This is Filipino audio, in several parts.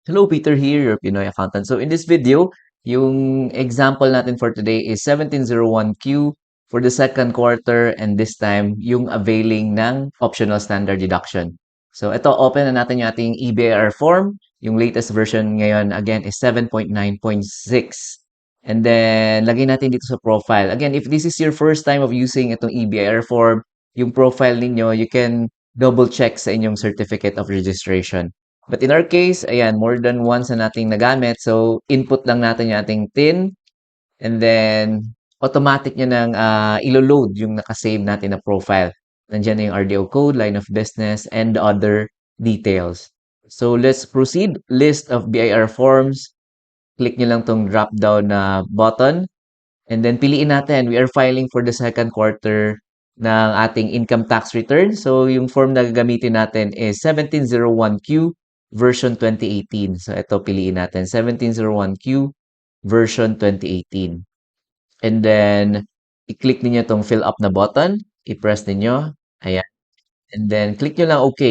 Hello, Peter here, your Pinoy accountant. So in this video, yung example natin for today is 1701Q for the second quarter and this time yung availing ng optional standard deduction. So ito, open na natin yung ating EBIR form. Yung latest version ngayon, again, is 7.9.6. And then, lagay natin dito sa profile. Again, if this is your first time of using itong EBIR form, yung profile ninyo, you can double check sa inyong certificate of registration. But in our case, ayan, more than once na nating nagamit. So, input lang natin yung ating TIN and then automatic niya nang ilo-load yung nakasave natin na profile. Nandiyan na yung RDO code, line of business, and the other details. So, let's proceed. List of BIR forms. Click nyo lang tong drop-down na button. And then, piliin natin. We are filing for the second quarter ng ating income tax return. So, yung form na gagamitin natin is 1701Q version 2018. So, ito piliin natin. 1701Q version 2018. And then, i-click niyo tong fill up na button. I-press niyo. Ayan. And then, click nyo lang OK.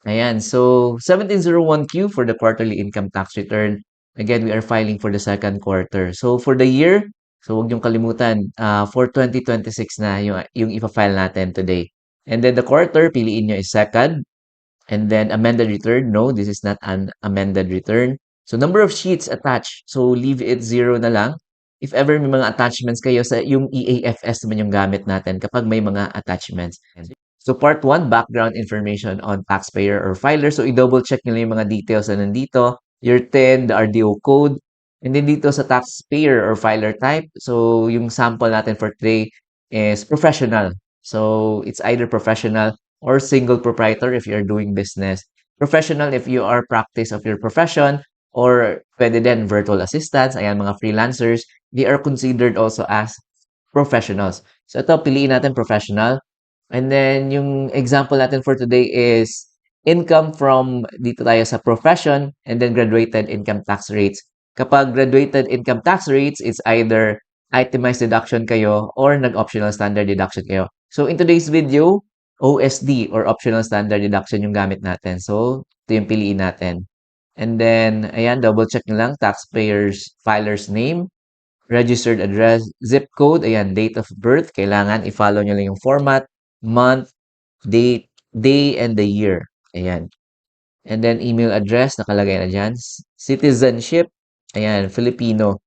Ayan. So, 1701Q for the quarterly income tax return. Again, we are filing for the second quarter. So, for the year, so huwag niyong kalimutan, for 2026 na yung ipa-file natin today. And then the quarter, piliin nyo is second. And then amended return. No, this is not an amended return. So, number of sheets attached. So, leave it 0 na lang. If ever may mga attachments kayo sa yung EAFS naman yung gamit natin kapag may mga attachments. So, part 1, background information on taxpayer or filer. So, i-double check nyo lang yung mga details na nandito. Your TIN, the RDO code. And then dito sa taxpayer or filer type. So, yung sample natin for today is professional. So, it's either professional or single proprietor if you're doing business. Professional if you are practice of your profession or pwede din virtual assistants, ayan mga freelancers, they are considered also as professionals. So ito, piliin natin professional. And then yung example natin for today is income from dito tayo sa profession and then graduated income tax rates. Kapag graduated income tax rates, it's either itemized deduction kayo or nag-optional standard deduction kayo. So in today's video, OSD or optional standard deduction yung gamit natin. So ito yung piliin natin. And then, ayan, double check nyo lang, taxpayer's filer's name, registered address, zip code, ayan, date of birth, kailangan i-follow nyo lang yung format, month, date, day, and the year. Ayan. And then email address, nakalagay na dyan. Citizenship, ayan, Filipino.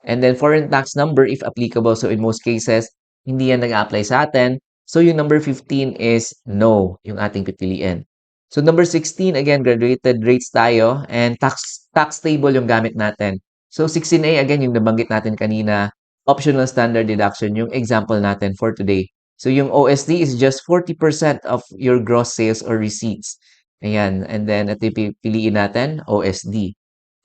And then foreign tax number if applicable. So in most cases, hindi yan nag-apply sa atin. So yung number 15 is no, yung ating pipiliin. So number 16, again, graduated rates tayo and tax table yung gamit natin. So 16A, again, yung nabanggit natin kanina, optional standard deduction, yung example natin for today. So yung OSD is just 40% of your gross sales or receipts. Ayan. And then, ito yung piliin natin, OSD.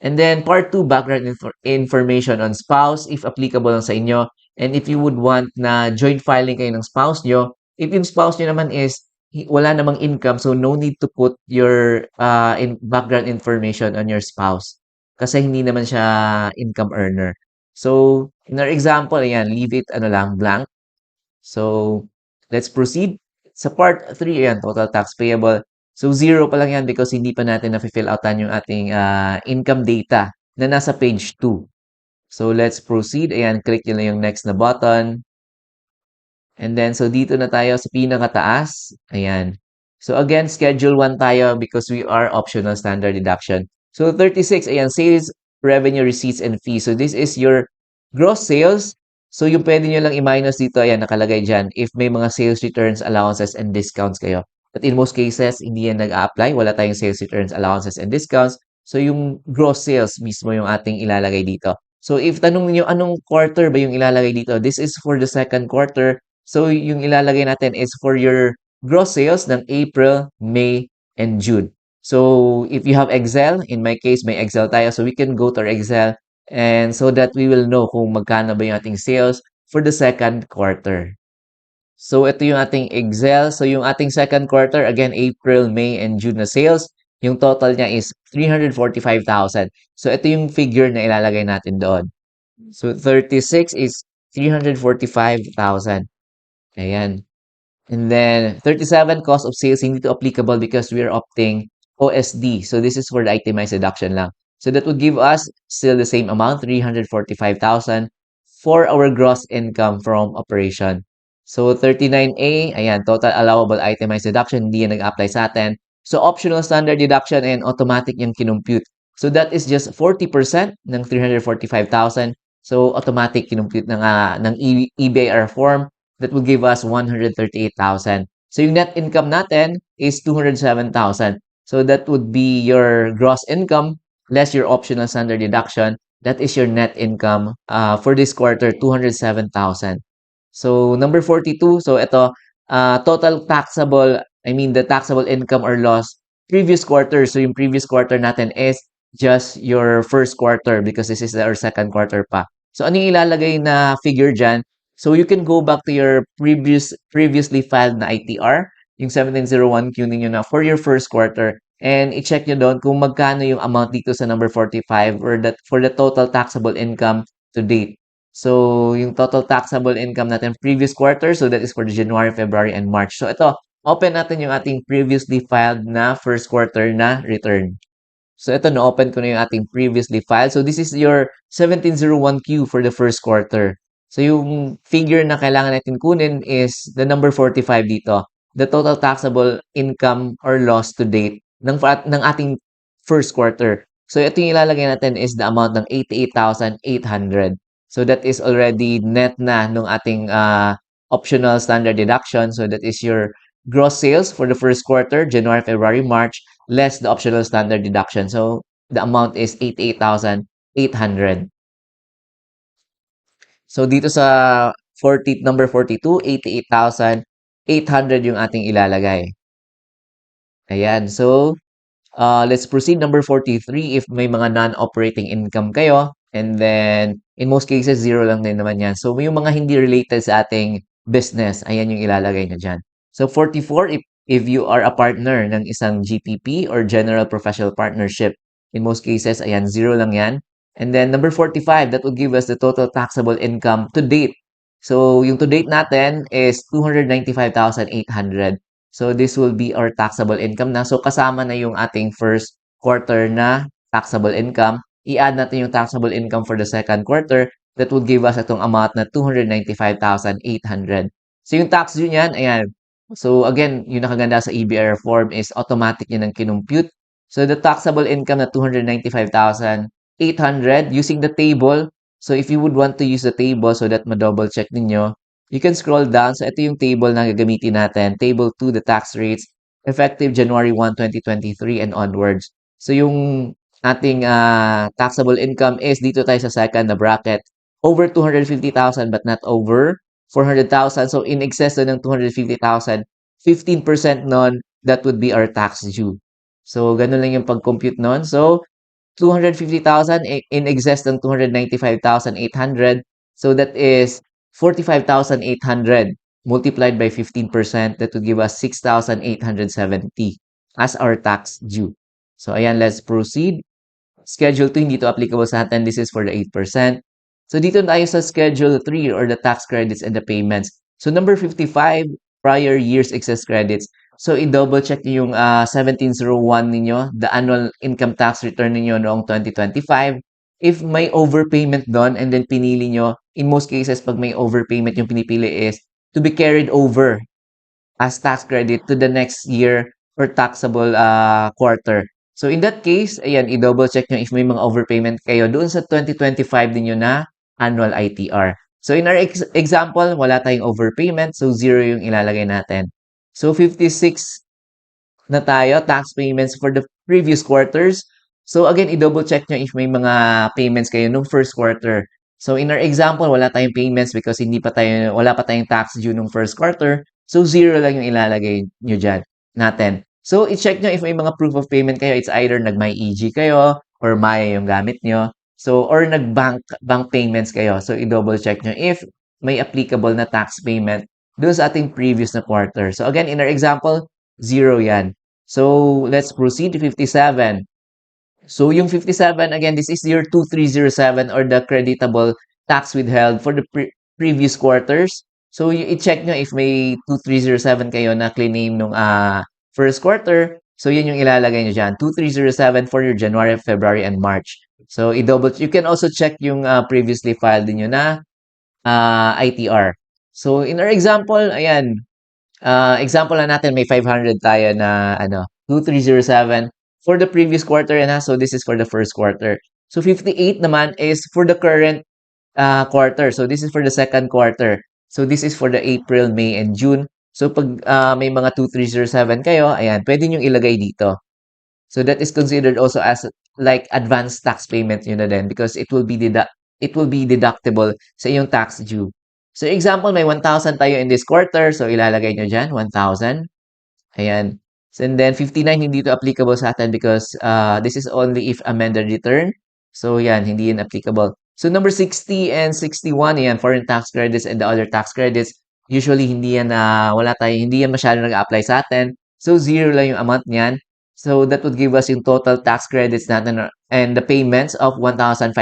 And then part 2, background information on spouse if applicable lang sa inyo. And if you would want na joint filing kayo ng spouse nyo, if yung spouse nyo naman is wala namang income, so no need to put your background information on your spouse. Kasi hindi naman siya income earner. So, in our example, ayan, leave it ano lang, blank. So, let's proceed. Sa part 3, ayan, total tax payable. So, 0 pa lang yan because hindi pa natin na-fill outan yung ating income data na nasa page 2. So, let's proceed. Ayan, click nyo lang yung next na button. And then, so dito na tayo sa pinakataas. Ayan. So, again, schedule 1 tayo because we are optional standard deduction. So, 36, ayan, sales, revenue, receipts, and fees. So, this is your gross sales. So, yung pwede nyo lang i-minus dito, ayan, nakalagay dyan, if may mga sales returns, allowances, and discounts kayo. But in most cases, hindi yan nag-a-apply. Wala tayong sales returns, allowances, and discounts. So, yung gross sales mismo yung ating ilalagay dito. So, if tanong niyo anong quarter ba yung ilalagay dito, this is for the second quarter. So, yung ilalagay natin is for your gross sales ng April, May, and June. So, if you have Excel, in my case, may Excel tayo. So, we can go to our Excel and so that we will know kung magkano ba yung ating sales for the second quarter. So, ito yung ating Excel. So, yung ating second quarter, again, April, May, and June na sales. Yung total niya is 345,000. So, ito yung figure na ilalagay natin doon. So, 36 is 345,000. Ayan. And then, 37, cost of sales, hindi to applicable because we are opting OSD. So this is for the itemized deduction lang. So that would give us still the same amount, 345,000 for our gross income from operation. So 39A, ayan, total allowable itemized deduction, hindi yan nag-apply sa atin. So optional standard deduction and automatic yung kinumpute. So that is just 40% ng 345,000. So automatic kinumpute ng EBIR form. That will give us 138,000. So yung net income natin is 207,000. So that would be your gross income less your optional standard deduction. That is your net income for this quarter, 207,000. So number 42, so ito, total taxable, I mean the taxable income or loss previous quarter. So yung previous quarter natin is just your first quarter because this is our second quarter pa. So ano yung ilalagay na figure dyan? So you can go back to your previously filed na ITR, yung 1701Q ninyo na for your first quarter. And i-check nyo doon kung magkano yung amount dito sa number 45 or that for the total taxable income to date. So, yung total taxable income natin previous quarter, so that is for the January, February, and March. So, ito, open natin yung ating previously filed na first quarter na return. So, ito, na-open ko na yung ating previously filed. So, this is your 1701Q for the first quarter. So, yung figure na kailangan natin kunin is the number 45 dito. The total taxable income or loss to date ng ating first quarter. So, ito yung ilalagay natin is the amount ng 88,800. So, that is already net na nung ating optional standard deduction. So, that is your gross sales for the first quarter, January, February, March, less the optional standard deduction. So, the amount is 88,800. So, dito sa number 42, 88,800 yung ating ilalagay. Ayan. So, let's proceed. Number 43, if may mga non-operating income kayo, and then, in most cases, zero lang din naman yan. So, yung mga hindi related sa ating business, ayan yung ilalagay na dyan. So, 44, if you are a partner ng isang GPP or General Professional Partnership, in most cases, ayan, zero lang yan. And then, number 45, that will give us the total taxable income to date. So, yung to date natin is 295,800. So, this will be our taxable income na. So, kasama na yung ating first quarter na taxable income. I-add natin yung taxable income for the second quarter. That would give us itong amount na 295,800. So, yung tax due niyan, ayan. So, again, yung nakaganda sa EBR form is automatic yun ang kinumpute. So, the taxable income na 295,800 using the table. So, if you would want to use the table so that ma-double check ninyo, you can scroll down. So, ito yung table na gagamitin natin. Table 2, the tax rates, effective January 1, 2023 and onwards. So, yung ating taxable income is dito tayo sa second na bracket. Over 250,000 but not over 400,000. So, in excess na ng 250,000, 15% nun, that would be our tax due. So, ganun lang yung pag-compute nun. So, 250,000 in excess ng 295,800. So, that is 45,800 multiplied by 15%, that would give us 6,870 as our tax due. So, ayan, let's proceed. Schedule 2, hindi to applicable sa atin. This is for the 8%. So, dito tayo sa Schedule 3 or the tax credits and the payments. So, number 55, prior year's excess credits. So, i-double check niyo yung 1701 ninyo, the annual income tax return ninyo noong 2025. If may overpayment doon and then pinili nyo, in most cases, pag may overpayment, yung pinipili is to be carried over as tax credit to the next year or taxable quarter. So in that case, ayan, i-double check nyo if may mga overpayment kayo doon sa 2025 ninyo na annual ITR. So in our example, wala tayong overpayment, so zero yung ilalagay natin. So 56 na tayo, tax payments for the previous quarters. So again, i-double check nyo if may mga payments kayo nung first quarter. So in our example, wala tayong payments because wala pa tayong tax due nung first quarter. So zero lang yung ilalagay nyo dyan natin. So i-check nyo if may mga proof of payment kayo. It's either nag-MyEG kayo or Maya yung gamit nyo. So or nag-bank payments kayo. So i-double check nyo if may applicable na tax payment doon sa ating previous na quarter. So again, in our example, zero yan. So let's proceed to 57. So yung 57, again, this is your 2307 or the creditable tax withheld for the previous quarters. So i-check nyo if may 2307 kayo na claim nung first quarter. So, yun yung ilalagay nyo dyan. 2307 for your January, February, and March. So, you can also check yung previously filed din nyo na ITR. So, in our example, ayan, example na natin, may 500 tayo na 2307 for the previous quarter yan ha. So, this is for the first quarter. So, 58 naman is for the current quarter. So, this is for the second quarter. So, this is for the April, May, and June. So, pag may mga 2307 kayo, ayan, pwede nyo ilagay dito. So, that is considered also as like advanced tax payment yun na din because it will be deductible sa iyong tax due. So, example, may 1,000 tayo in this quarter. So, ilalagay nyo dyan, 1,000. Ayan. So, and then 59, hindi ito applicable sa atin because this is only if amended return. So, yan, hindi yan applicable. So, number 60 and 61, yan, foreign tax credits and the other tax credits. Usually, hindi yan, hindi yan masyado nag-apply sa atin. So, zero lang yung amount niyan. So, that would give us yung total tax credits natin and the payments of 1,500.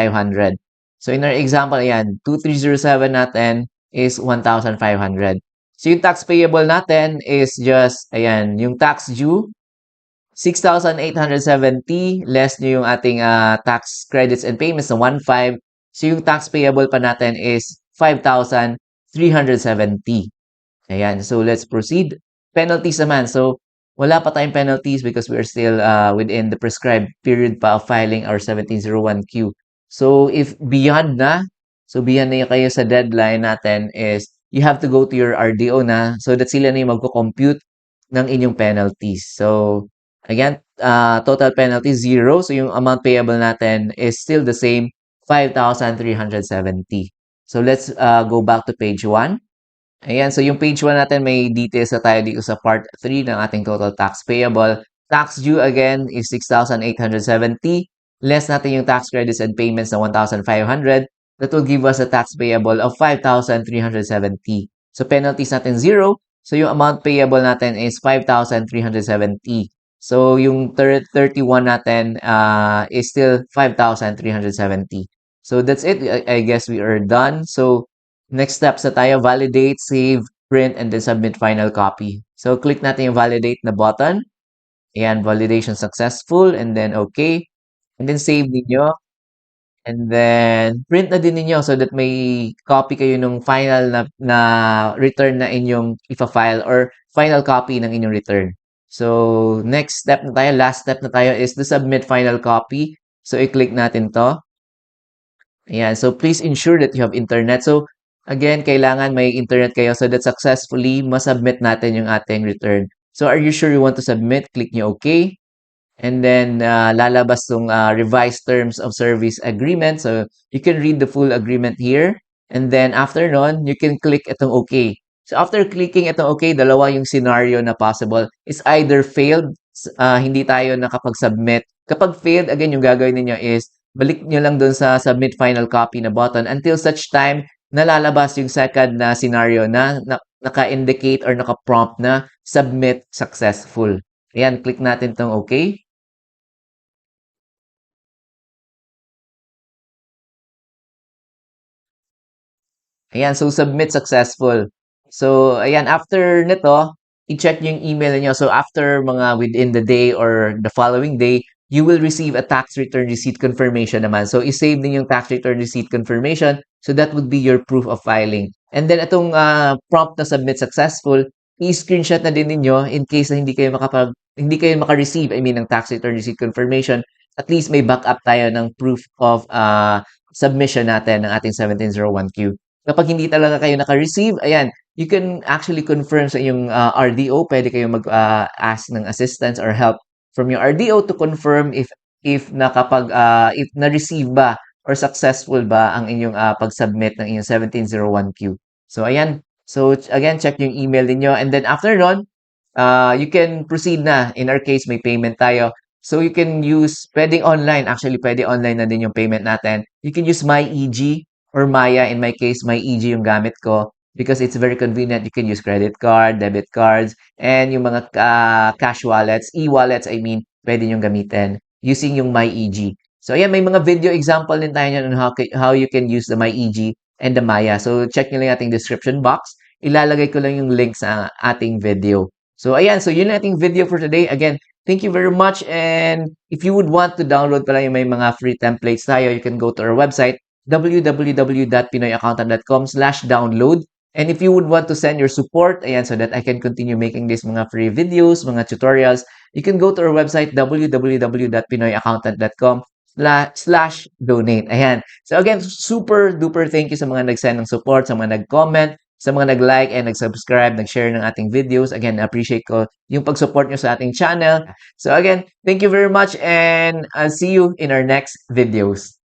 So, in our example, ayan, 2307 natin is 1,500. So, yung tax payable natin is just, ayan, yung tax due, 6,870 less nyo yung ating tax credits and payments na 1,500. So, yung tax payable pa natin is 5,370. Ayan, so let's proceed. Penalties naman. So, wala pa tayong penalties because we are still within the prescribed period pa of filing our 1701Q. So, if beyond na, so beyond na kayo sa deadline natin is you have to go to your RDO na so that sila na yung magko-compute ng inyong penalties. So, again, total penalty zero. So, yung amount payable natin is still the same, 5,370. So, let's go back to page 1. Ayan, so yung page 1 natin may details na tayo dito sa part 3 ng ating total tax payable. Tax due again is 6,870. Less natin yung tax credits and payments na 1,500. That will give us a tax payable of 5,370. So penalties natin 0. So yung amount payable natin is 5,370. So yung 31 natin is still 5,370. So that's it. I guess we are done. So next steps na tayo, validate, save, print, and then submit final copy. So, click natin yung validate na button. Ayan, validation successful, and then okay. And then save ninyo. And then print na din ninyo so that may copy kayo nung final na return na inyong ipa-file or final copy ng inyong return. So, next step na tayo, last step na tayo is the submit final copy. So, i-click natin to. Ayan, so please ensure that you have internet. So, again, kailangan may internet kayo so that successfully masubmit natin yung ating return. So, are you sure you want to submit? Click nyo OK. And then, lalabas tong revised terms of service agreement. So, you can read the full agreement here. And then, after nun, you can click itong OK. So, after clicking itong OK, dalawa yung scenario na possible. It's either failed, hindi tayo nakapag-submit. Kapag failed, again, yung gagawin niyo is balik nyo lang dun sa submit final copy na button until such time na lalabas yung second na scenario na naka-indicate or naka-prompt na submit successful. Ayan, click natin tong OK. Ayan, so submit successful. So, ayan, after nito, i-check yung email niyo. So, after mga within the day or the following day, you will receive a tax return receipt confirmation naman. So, i-save din yung tax return receipt confirmation. So, that would be your proof of filing. And then, itong prompt na submit successful, i-screenshot na din ninyo in case na hindi kayo maka-receive, I mean, ng tax return receipt confirmation. At least may backup tayo ng proof of submission natin ng ating 1701Q. Kapag hindi talaga kayo naka-receive, ayan, you can actually confirm sa iyong RDO. Pwede kayong mag-ask ng assistance or help from your RDO to confirm if if na-receive ba or successful ba ang inyong pag-submit ng inyong 1701Q. So, ayan. So, again, check yung email niyo. And then, after nun, you can proceed na. In our case, may payment tayo. So, you can use, pwedeng online. Actually, pwede online na din yung payment natin. You can use MyEG or Maya. In my case, MyEG yung gamit ko because it's very convenient. You can use credit card, debit cards, and yung mga cash wallets, e-wallets, I mean, pwede yung gamitin using yung MyEG. So, ayan, may mga video example din tayo on how you can use the MyEG and the Maya. So, check nyo lang ating description box. Ilalagay ko lang yung link sa ating video. So ayan, so yun ang ating video for today. Again, thank you very much. And if you would want to download pala yung may mga free templates tayo, you can go to our website, www.pinoyaccountant.com/download. And if you would want to send your support, ayan, so that I can continue making these mga free videos, mga tutorials, you can go to our website, www.pinoyaccountant.com/donate. Ayan. So again, super duper thank you sa mga nag-send ng support, sa mga nag-comment, sa mga nag-like and nag-subscribe, nag-share ng ating videos. Again, appreciate ko yung pag-support nyo sa ating channel. So again, thank you very much and I'll see you in our next videos.